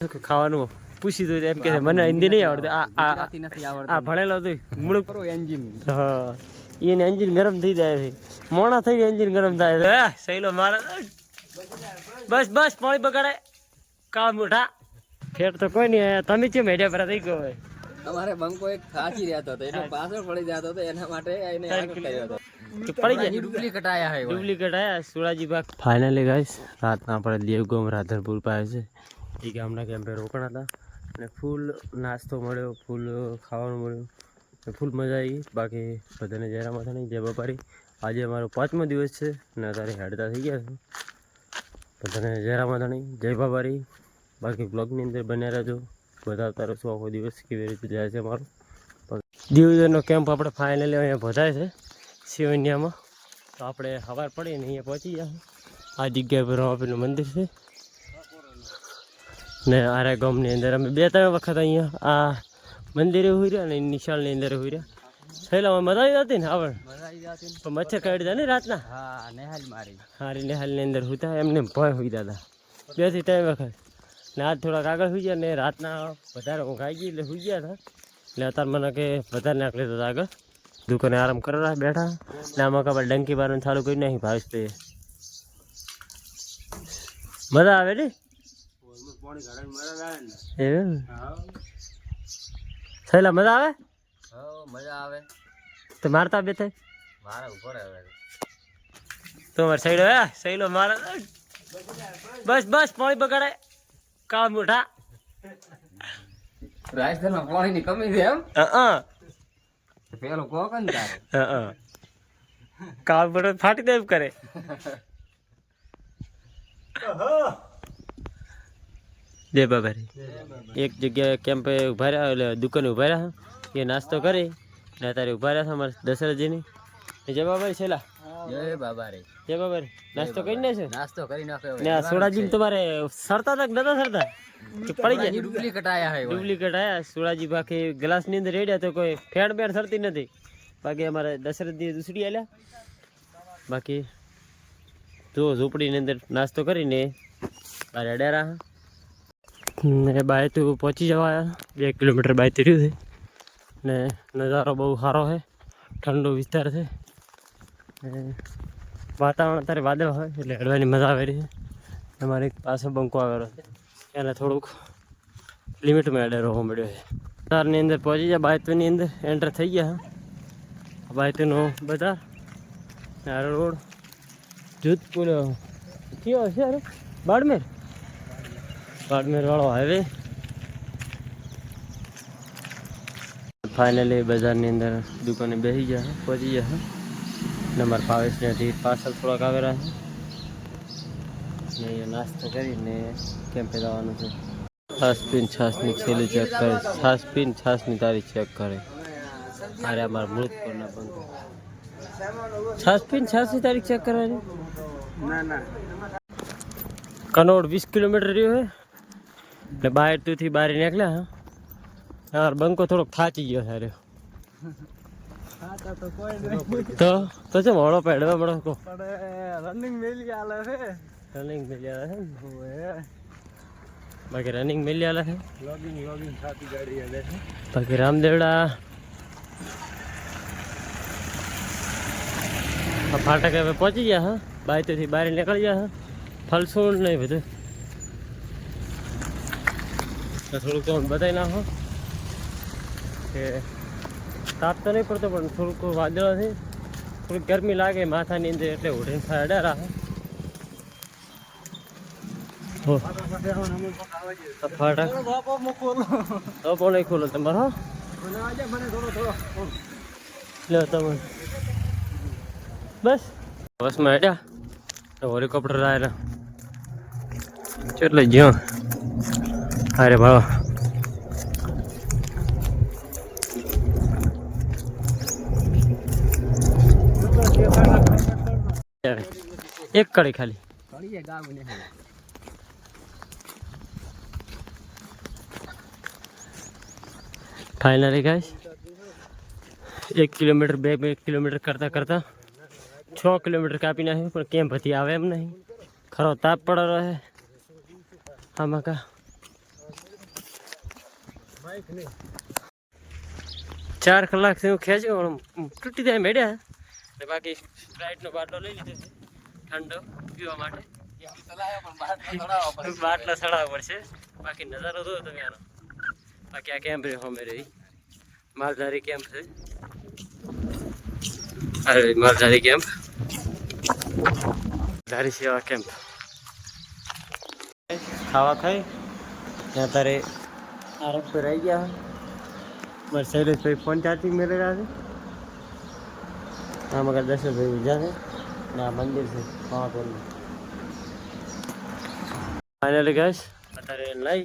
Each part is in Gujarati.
ખાવાનું પૂછી દઉં એમ કે મને હિન્દી નહીં આવડતી. આ ભણેલો હતું મૂળ કરો એન્જિન. હા એને એન્જિન ગરમ થઈ જાય છે. મોણા થઈ એન્જિન ગરમ થાય છે. સહેલો મારે બસ બસ પાણી બગાડે કાળ મોઢા ફેર તો કોઈ નહીં. તમે કેમ હેડ્યા પર થઈ ગયો? અમારે બંકો એક થાચી રહેતો હતો એટલે પાછળ પડી જતો હતો એના માટે એને આગળ કર્યો હતો. પડી ગયા ડુપ્લિકેટ આયા હે ડુપ્લિકેટ આયા સુરાજી બાગ. ફાઇનલી ગાઈસ રાતના આપણે દેવગમ રાધનપુર પાસે છે એ ગામના કેમ્પે રોકાણ હતા અને ફૂલ નાસ્તો મળ્યો, ફૂલ ખાવાનું મળ્યું, ફૂલ મજા આવી. બાકી બધાને જયરામાં નહીં જય બાપારી. આજે અમારો 5મો દિવસ છે અને અત્યારે હેડતા થઈ ગયા છે. બધાને જયરામાં નહીં જય બાપારી. બાકી બ્લોગની અંદર બન્યા રહેજો, બતાવતા રહેશું આખો દિવસ કેવી રીતે જાય છે અમારો. દિવસનો કેમ્પ આપણે ફાઇનલી અહીંયા બધાય છે શિવન્યામાં. તો આપણે સવાર પડીને અહીંયા પહોંચી ગયા. આ જગ્યા પર રામાપીરનું મંદિર છે ને આરા ગામની અંદર અમે 2-3 વખત અહીંયા આ મંદિરે હોઈ રહ્યા અને નિશાળની અંદર હોઈ રહ્યા. છેલ્લા મજા આવી જતી ને આવડ તો મચ્છર કાઢી દે ને રાતના. હા નેહાલ મારી હારી નેહાલની અંદર હોતા એમને ભય હોઈ દાદા 2-3 વખત ને આજ થોડાક આગળ હોઈ ગયા ને રાતના વધારે ઊંઘ આવી ગઈ એટલે હોઈ ગયા હતા. એટલે અત્યારે મને કે વધારે નાખી લીધો આગળ દુકાને આરામ કરવા બેઠા ને આમાં ખબર ડંકી બારવાનું ચાલુ કરી નાખી ભાવેશભાઈ. મજા આવે ને સહેલા મજા આવે? મજા આવે તો મારતા બે થાય મારા ઉપર આવે તો મારે સહેલો સહેલો મારા બસ બસ પાણી બગાડે કાળ મોઢા. રાજસ્થાનમાં પાણીની કમી છે એમ? પેલો કોકન તારે કાળ મોઢો ફાટી દે એમ કરે. જય બાબારી. એક જગ્યાએ કેમ્પે ઉભા રહ્યા એટલે દુકાને ઉભા રહ્યા એ નાસ્તો કરી ને અત્યારે ઉભા રહ્યા છે અમારે દશરથજીની. જય બાબારી છેલ્લા જય બાબારી. જય બાબારી. નાસ્તો કરી નાખ્યો? નાસ્તો કરી નાખ્યો ને આ સોડાજી તમારે સરતા તક નતા સરતા કે પડી ગયા? ડુપ્લિકેટ આયા હે ડુપ્લિકેટ આયા સોડાજી. બાકી ગ્લાસની અંદર રેડ્યા તો કોઈ ફેડ બેડ સરતી નથી. બાકી અમારે દશરથજી દૂસરી આલ્યા. બાકી જો ઝૂંપડીની અંદર નાસ્તો કરીને આ રેડ્યા ને બાય તો પહોંચી જવા 2 કિલોમીટર બાય રહ્યું છે ને નજારો બહુ સારો છે. ઠંડો વિસ્તાર છે ને વાતાવરણ અત્યારે વાદળ હોય એટલે હેડવાની મજા આવે રહી છે. અમારે એક પાછો બંકો આવેલો છે એને થોડુંક લિમિટમાં હેડે રહેવો મળ્યો છે. બજારની અંદર પહોંચી ગયા બાયતુની અંદર એન્ટર થઈ ગયા. બાયતુનો બજાર રોડ જોધપુર કયો છે અરે બાડમેર વાળો હાઈવે. ફાઇનલી બજારની અંદર દુકાને બેસી ગયા પહોંચી ગયા ને અમારા ભાવેશને પાર્સલ થોડાક આવેલા છે ને અહીંયા નાસ્તો કરીને કેમ્પે જવાનું છે. છાસ પીને છાસની છેલ્લી ચેક કરે. છાસ પીને છાસની તારી ચેક કરે. અરે અમારા મૃતપુરના બંકો છાસ પીને છાસની તારીખ ચેક કરવાની. કનોડ 20 કિલોમીટર રહ્યો છે એટલે બાયતુંથી બહાર નીકળ્યા. યાર બંકો થોડોક થાચી ગયો સારો તો છે મોડો પેડવા મળો કો રનિંગ મેલી આલે છે. રનિંગ મેલી આલે છે બાકી રનિંગ મેલી આલે છે. લોગિંગ સાથી ગાડી આલે છે. બાકી રામદેવડા ફાટક હવે પહોંચી ગયા. હા બાયતુંથી બહાર નીકળી ગયા. ફલસૂળ નહીં બધું થોડુંક તો બતાવી નાખો કે તાપ તો નહીં પડતો પણ થોડુંક વાદળ છે, થોડીક ગરમી લાગે માથાની અંદર એટલે ઉઠીને ખાડા રાખે. ફાટક નહીં ખોલો તમારો લો તમે બસ બસમાં હેડ્યા હેલિકોપ્ટર આવેલા એટલે જ્યાં અરે ભાવ એક કડી ખાલી ફાઇનલી ગાઈસ 1 કિલોમીટર 2 કિલોમીટર કરતા કરતા 6 કિલોમીટર કાપી નાખ્યું પણ કેમ ભથી આવે એમ નહીં. ખરો તાપ પડે રહે આમાં કા 4 કલાક થી હું ખેંચ્યો તૂટી જાય મેળ્યા ને બાકી સ્પ્રાઇટ નો બાટલો લઈ લીધો છે ઠંડો પીવા માટે બાટલો ચડાવવો પડશે બાકી નજારો જોયો તમે આનો બાકી આ કેમ્પ રહ્યો અમે રહી માલધારી કેમ્પ છે અરે માલધારી કેમ્પ ધારી સેવા કેમ્પ ખાવા ખાઈ ત્યાં તારે આરબ પર આવી ગયા મારે શૈલેષભાઈ ફોન ચાર્જિંગ મેળવી રહ્યા છે આ મગર દર્શનભાઈ ઉજા છે ને આ મંદિર છે પાવાગઢનું ફાઇનલી ગેસ અત્યારે લઈ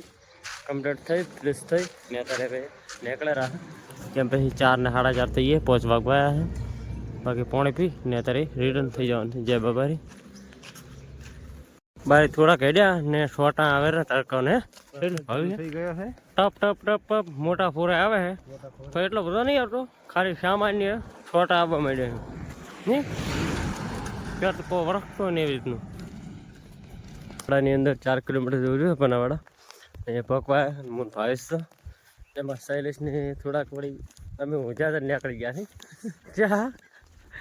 કમ્પ્લીટ થઈ ફ્રેશ થઈ ને અત્યારે ભાઈ નીકળ્યા રહ્યા કેમ પછી 4 ને 4:30 થઈએ 5 વાગવા આવ્યા છે બાકી પોણે પી ને અત્યારે રિટર્ન થઈ જવાનું છે જય બાબારી બારે થોડાક હેડ્યા ને છોટા આવે રે તડકો ને થઈ ગયો છે ટપ ટપ ટપ ટપ મોટા પૂરા આવે છે તો એટલો બધો નહીં આવતો ખાલી સામાન્ય છોટા આવવા માંડ્યા નહીં ત્યાં તો વરખતો ને એવી રીતનું વાડાની અંદર 4 કિલોમીટર જેવું જોઈએ પનાવાડા એ પકવા હું ભાવીશ તો એમાં શૈલેષને થોડાક વળી અમે ઊંઝા નીકળી ગયા છે જ્યાં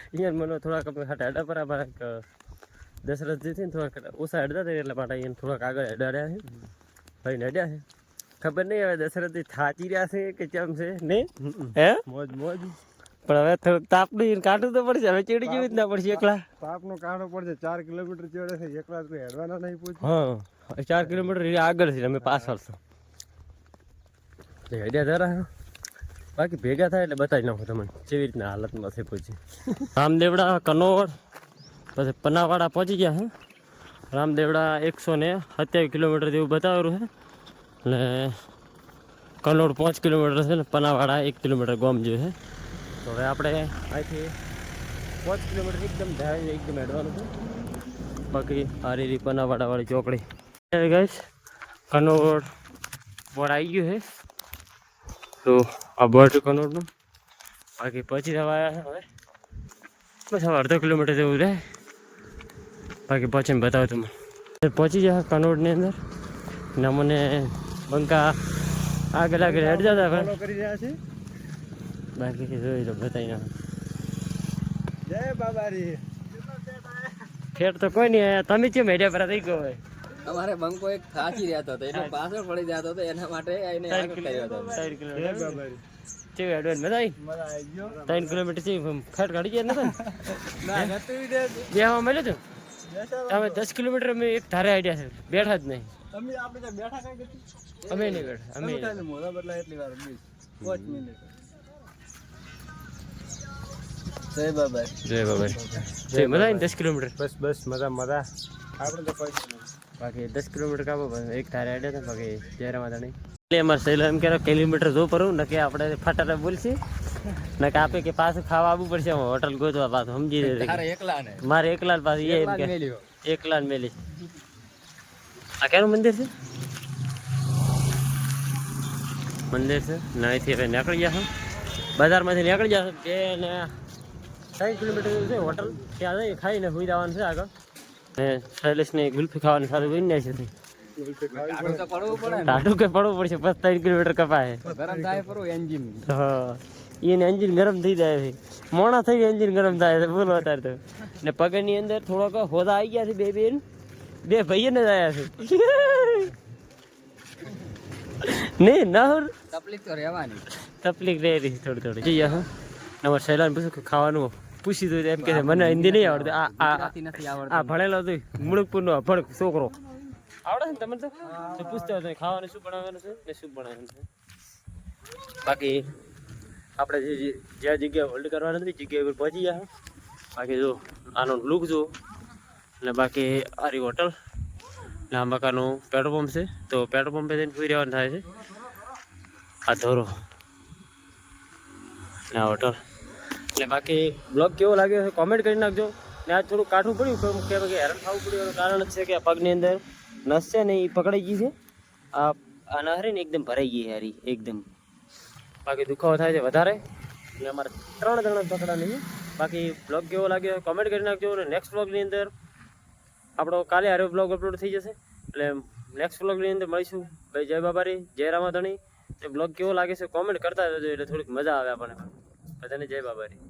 અહીંયા મને થોડાક અમે હટા બરાબર દશરથજી છે ને થોડાક ઓછા હેડતા હતા એટલા માટે અહીંયા થોડાક આગળ હેડાડ્યા છે ભાઈને હેડ્યા છે ખબર નહીં હવે દશરથજી થાચી રહ્યા છે કે કેમ છે નહીં હે મોજ મોજ પણ હવે થોડુંક તાપનું કાઢવું તો પડશે હવે ચેડી કેવી રીતના પડશે એકલા તાપનો કાઢવો પડશે 4 કિલોમીટર ચડે છે એકલા કોઈ હેડવાના નહીં પૂછે હા 4 કિલોમીટર આગળ છે અમે પાછળ છો હેડ્યા જરા બાકી ભેગા થાય એટલે બતાવી નાખો તમને કેવી રીતના હાલતમાં છે પછી રામદેવડા કનોડ પછી પનાવાડા પહોંચી ગયા છે રામદેવડા 127 કિલોમીટર જેવું બતાવેલું છે એટલે કનોડ 5 કિલોમીટર છે ને પનાવાડા 1 કિલોમીટર ગામ જેવું છે તો હવે આપણે અહીંથી 5 કિલોમીટર એકદમ ધારીને એકદમ હેડવાનું છે બાકી આ રીત પનાવાડાવાળી ચોકડી ગાઈસ કનોડ બોર્ડ આવી ગયું છે તો આ બોર્ડ કનોડનું બાકી પછી આવ્યા છે હવે બસ હવે અડધો કિલોમીટર જેવું રહે બાકી પહોંચીને બતાવું તમને પહોંચી જાય કનોડની અંદર ને મને બંકા આગળ આગળ હેડ જતા ફોલો કરી રહ્યા છે બાકી જોઈ લો બતાવી નાખો જય બાબારી ફેર તો કોઈ નહીં તમે કેમ હેડ્યા પર થઈ ગયો હોય અમારે બંકો એક થાચી રહેતો હતો એટલે પાછળ પડી જતો હતો એના માટે એને આગળ કર્યો હતો 3 જય કિલોમીટર બાબારી કેવી એડવાન્સ મજા આવી મજા આવી ગયો 3 કિલોમીટર થી ફેટ કાઢી ગયા નતા ના ગતું દે બેહવા મળ્યો તો તમે 10 કિલોમીટર અમે એક ધારે આઈડિયા છે બેઠા જ નહીં તમે આપણે ત્યાં બેઠા કઈ ગતું અમે નહીં બેઠા અમે તમે મોઢા બદલા એટલી વાર 5 મિનિટ જય બાબારી જય બાબા જય મજા આવી 10 કિલોમીટર બસ બસ મજા મજા આપણે તો પૈસા બાકી 10 કિલોમીટર કાપો એક ધારે આઈડિયા હતા બાકી જ્યારે વાંધો નહીં એટલે અમારે સહેલો એમ કે કિલોમીટર જો પરું ને કે આપણે ફટાફટ બોલશી ને કે આપે કે પાછું ખાવા આવવું પડશે હોટલ ગોતવા પાછું સમજી દે તારે એકલા ને મારે એકલા પાછું એ એમ કે એકલા ને મેલી આ ક્યાંનું મંદિર છે મંદિર છે ને અહીંથી હવે નીકળી ગયા બજારમાંથી નીકળી ગયા બે ને 3 કિલોમીટર છે હોટલ ત્યાં જઈ ખાઈને સુઈ જવાનું છે આગળ ને શૈલેષની ગુલ્ફી ખાવાની સારું બની જાય છે ટાઢું તો પડવું પડે ને ટાટું કે પડવું પડશે 3 કિલોમીટર કપાય ગરમ થાય પરું એન્જિન હા એને એન્જિન ગરમ થઈ જાય છે મોણા થઈ એન્જિન ગરમ થાય છે બોલો અત્યારે તો ને પગની અંદર થોડોક હોદા આવી ગયા છે બે ભાઈ ને જ આવ્યા છે નહીં ના તકલીફ તો રહેવાની તકલીફ રહે રહી થોડી જઈએ હા અમારે સહેલાને પૂછું કે ખાવાનું પૂછી દઉં એમ કે મને હિન્દી નહીં આવડતું નથી આવડતું આ ભણેલો હતો મુળકપુરનો અભણ છોકરો આવડે ને તમને તો પૂછતો હતો ખાવાનું શું બનાવવાનું છે ને શું બનાવવાનું છે બાકી આપણે જ્યાં જગ્યાએ હોલ્ડ કરવાની હતી જગ્યા ઉપર પહોંચી ગયા બાકી જો આનો લુક જો અને બાકી આરી હોટલ ને આ મકાનનું પેટ્રોલ પંપ છે તો પેટ્રોલ પંપે જઈને સુઈ રહેવાનું થાય છે આ ધોરો ને આ હોટલ ને બાકી બ્લોગ કેવો લાગ્યો છે કોમેન્ટ કરી નાખજો ને આજ થોડું કાઠું પડ્યું કે હેરાન થવું પડ્યું એનું કારણ છે કે પગની અંદર નસ છે ને એ પકડાઈ ગઈ છે આ નહરી ને એકદમ ભરાઈ ગઈ હારી એકદમ બાકી દુખાવો થાય છે વધારે એટલે અમારે 3 જણા પકડાની છે બાકી બ્લોગ કેવો લાગ્યો કોમેન્ટ કરી નાખજો અને નેક્સ્ટ બ્લોગની અંદર આપણો કાલે હારે બ્લોગ અપલોડ થઈ જશે એટલે નેક્સ્ટ બ્લોગની અંદર મળીશું ભાઈ જય બાબારી જય રામાધણી બ્લોગ કેવો લાગે છે કોમેન્ટ કરતા રહેજો એટલે થોડીક મજા આવે આપણને બધાને જય બાબારી.